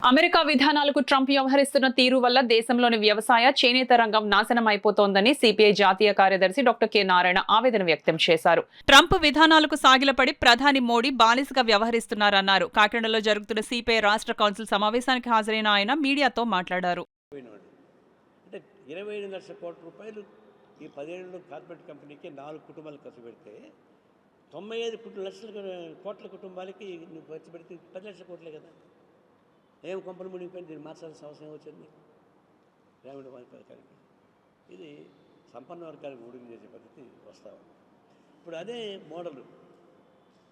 America విధానాలకు Trump వ్యవహరిస్తున్న తీరు వల్ల దేశంలోని వ్యవసాయ, చేనేత రంగం నాశనం అయిపోతోందని సిపిఐ జాతీయ కార్యదర్శి డాక్టర్ కె నారాయణ ఆవేదన వ్యక్తం చేశారు. ట్రంప్ విధానాలకు సాగిలపడి ప్రధాని మోడీ బానిసగా వ్యవహరిస్తున్నారన్నారు. కాకినాడలో జరుగుతున్న సిపిఐ రాష్ట్ర కౌన్సిల్ సమావేశానికి హాజరైన ఆయన మీడియాతో మాట్లాడారు. అంటే 25 లక్షల కోట్ల రూపాయలు ఈ 10 ఏళ్ళలో కార్పొరేట్ కంపెనీకి 4 కుటుంబాలు ఖర్చు పెడితే 95 లక్షల కోట్ల కుటుంబాలకి నువ్వు ఖర్చు పెడితే 10 లక్షల కోట్లే కదా. ఏం కొంపలు మునిగిపోయింది, దీన్ని మార్చాల్సిన అవసరం వచ్చింది గ్రామీణ పథకానికి. ఇది సంపన్న వర్గాలకు ఊడికి చేసే పద్ధతి వస్తా ఉంది. ఇప్పుడు అదే మోడల్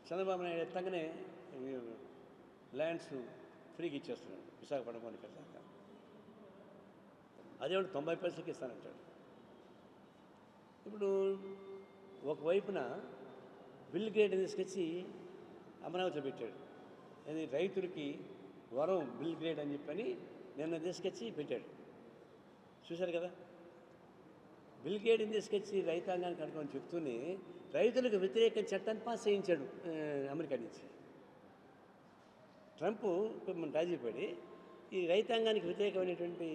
చంద్రబాబు నాయుడు ఎత్తగానే ల్యాండ్స్ ఫ్రీకి ఇచ్చేస్తున్నాడు విశాఖపట్నం కట్టాక. అదే 90 పైసలకి ఇస్తానంటాడు. ఇప్పుడు ఒకవైపున బిల్ గేట్ తీసుకొచ్చి అమరావతిలో పెట్టాడు. అది రైతులకి వరం బిల్ గ్రేడ్ అని చెప్పని నిన్న తీసుకొచ్చి పెట్టాడు. చూశారు కదా, బిల్ గేట్ని తీసుకొచ్చి రైతాంగానికి అనుకోని చెప్తూనే రైతులకు వ్యతిరేక చట్టాన్ని పాస్ చేయించాడు అమెరికా నుంచి. ట్రంప్ రాజీపడి ఈ రైతాంగానికి వ్యతిరేకమైనటువంటి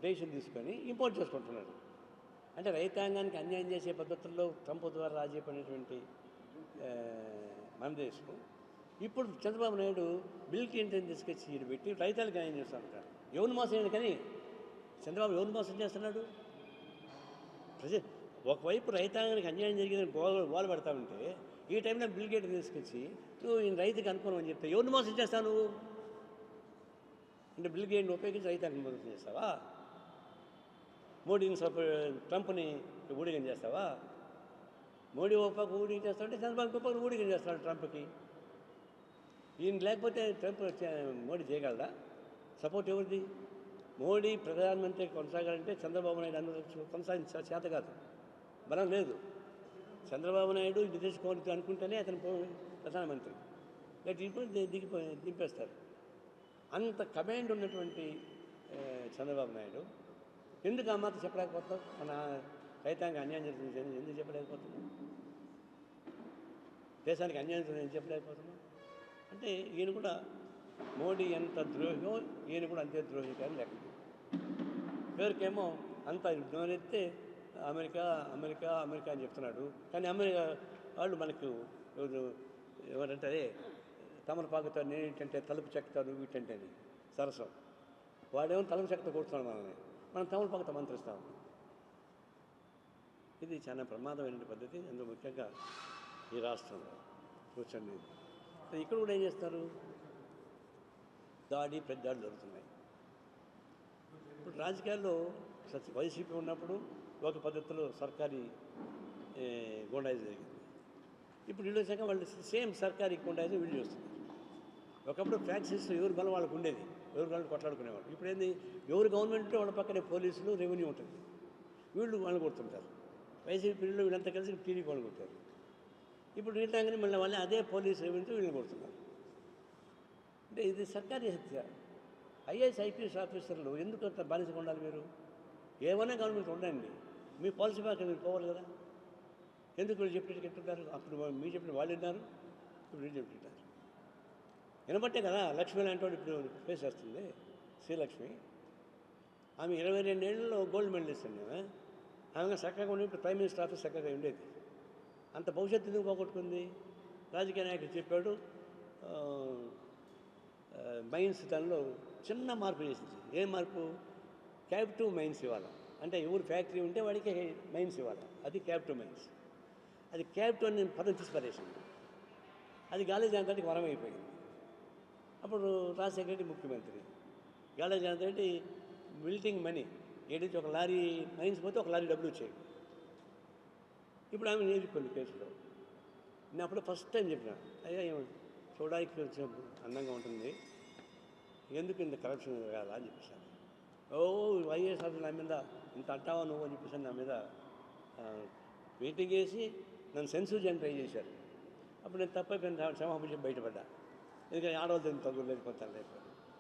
డెసిషన్ తీసుకొని ఇంపోర్ట్ చేసుకుంటున్నాడు. అంటే రైతాంగానికి అన్యాయం చేసే పద్ధతుల్లో ట్రంప్ ద్వారా రాజీపడినటువంటి మన దేశం ఇప్పుడు చంద్రబాబు నాయుడు బిల్ క్లింటన్ తీసుకొచ్చి పెట్టి రైతులకు న్యాయం చేస్తూ ఉంటాడు. ఎవరిని మోసం చేయాలి కానీ చంద్రబాబు ఎవరిని మోసం చేస్తున్నాడు? ఒకవైపు రైతాంగానికి అన్యాయం జరిగిందని గోలు పడతా ఉంటే ఈ టైంలో బిల్ గేట్ తీసుకొచ్చి నువ్వు ఈయన రైతుకి అనుకోను అని చెప్తే ఎవరిని మోసం చేస్తావు నువ్వు? అంటే బిల్ గేట్ని ఉపయోగించి రైతాంగాన్ని మోసం చేస్తావా? మోడీని ట్రంప్ని ఊడిగం చేస్తావా? మోడీ ఒప్పకు ఊడిగం చేస్తావంటే చంద్రబాబు గొప్పకు ఊడిగం చేస్తాడు ట్రంప్కి. ఈయన లేకపోతే ట్రంప్ మోడీ చేయగలరా? సపోర్ట్ ఎవరిది? మోడీ ప్రధానమంత్రి కొనసాగాలంటే చంద్రబాబు నాయుడు అందరూ కొనసాగించ చేత కాదు, బలం లేదు. చంద్రబాబు నాయుడు విదేశీ అనుకుంటేనే అతను ప్రధానమంత్రి దింపేస్తారు. అంత కమాండ్ ఉన్నటువంటి చంద్రబాబు నాయుడు ఎందుకు ఆ మాట చెప్పలేకపోతాం? మన రైతాంగం అన్యాయం జరుగుతుంది ఎందుకు చెప్పలేకపోతున్నాం? దేశానికి అన్యాయం జరుగుతుంది చెప్పలేకపోతున్నాం అంటే ఈయన కూడా మోడీ ఎంత ద్రోహియో ఈయన కూడా అంతే ద్రోహి కానీ లెక్క. పేరుకేమో అంత నోరెత్తే అమెరికా అమెరికా అమెరికా అని చెప్తున్నాడు. కానీ అమెరికా వాళ్ళు మనకు ఎవరంటారే తమలపాకుతారు, నేనేంటంటే తలుపు చెక్కుతాను వీటంటే సరసం. వాడేమో తలుపు చెక్కతో కొడుతున్నాడు మనల్ని, మనం తమలపాకుతో మంత్రిస్తాము. ఇది చాలా ప్రమాదమైన పద్ధతి. అందులో ముఖ్యంగా ఈ రాష్ట్రంలో కూర్చొని ఇక్కడ కూడా ఏం చేస్తారు, దాడి పెద్దాడి జరుగుతున్నాయి. ఇప్పుడు రాజకీయాల్లో వైసీపీ ఉన్నప్పుడు ఒక పద్ధతిలో సర్కారీ గూండాయిజం జరిగింది. ఇప్పుడు వీళ్ళు వచ్చాక వాళ్ళు సేమ్ సర్కారీ గూండాయిజం వీళ్ళు చేస్తున్నారు. ఒకప్పుడు ఫ్యాక్సీస్ ఎవరి బలం వాళ్ళకు ఉండేది, ఎవరి బలం కొట్లాడుకునేవాళ్ళు. ఇప్పుడు ఏంది, ఎవరు గవర్నమెంట్ వాళ్ళ పక్కనే పోలీసులు రెవెన్యూ ఉంటుంది, వీళ్ళు వాళ్ళు కొడుతుంటారు. వైసీపీ వీళ్ళు వీళ్ళంతా కలిసి టీడీపీ వాళ్ళు కొట్టారు. ఇప్పుడు రీటాంగని మళ్ళీ వాళ్ళే అదే పోలీసు రెవెన్యూ వీళ్ళు కొడుతున్నారు. అంటే ఇది సర్కారీ హత్య. ఐఏఎస్ ఐపీఎస్ ఆఫీసర్లు ఎందుకు అంత బానిసగా ఉండాలి? మీరు ఏమైనా గవర్నమెంట్ ఉండండి, మీ పాలసీ ప్రకారం మీరు పోవాలి కదా. ఎందుకు వీళ్ళు చెప్పినట్టు చెప్తుంటారు? అప్పుడు మీరు చెప్పిన వాళ్ళు విన్నారు, ఇప్పుడు వీళ్ళు చెప్తుంటారు. వినబట్టే కదా లక్ష్మి లాంటి వాడు ఇప్పుడు ఫేస్ చేస్తుంది. శ్రీలక్ష్మి ఆమె 22 ఏళ్ళలో గోల్డ్ మెడలిస్ట్ అండి. ఆమె చక్కగా ఉండి ఇప్పుడు ప్రైమ్ మినిస్టర్ ఆఫీస్ చక్కగా ఉండేది. అంత భవిష్యత్తు ఎందుకు పోగొట్టుకుంది? రాజకీయ నాయకుడు చెప్పాడు, మైన్స్ దానిలో చిన్న మార్పు చేసింది. ఏం మార్పు? క్యాప్టివ్ మైన్స్ ఇవ్వాలి. అంటే ఎవరు ఫ్యాక్టరీ ఉంటే వాడికి మైన్స్ ఇవ్వాలి, అది క్యాప్టివ్ మైన్స్. అది క్యాప్టివ్ అని పదం తీసి పడేసింది. అది గాలి జనతానికి వరం అయిపోయింది. అప్పుడు రాజశేఖర రెడ్డి ముఖ్యమంత్రి, గాలి జనతా రెడ్డి బిల్డింగ్ మనీ ఏదైతే ఒక లారీ మైన్స్ పోతే ఒక లారీ డబ్బులు వచ్చాయి. ఇప్పుడు ఆమె నేర్చుకుంది కేసులో. నేను అప్పుడు ఫస్ట్ టైం చెప్పిన, అయ్యా చూడడానికి కొంచెం అందంగా ఉంటుంది, ఎందుకు ఇంత కరప్షన్ కాదా అని చెప్పేసాను. ఓ వైఎస్ ఆఫీస్ నా మీద ఇంత అంటావా నువ్వు అని చెప్పేసి నా మీద మీటింగ్ చేసి నన్ను సెన్సూర్ చేయని ట్రై చేశారు. అప్పుడు నేను తప్పైపోయిన క్షమాపణ బయటపడ్డా. ఎందుకంటే ఆడవాళ్ళతో తగ్గులేదు కొంత లేకపోతే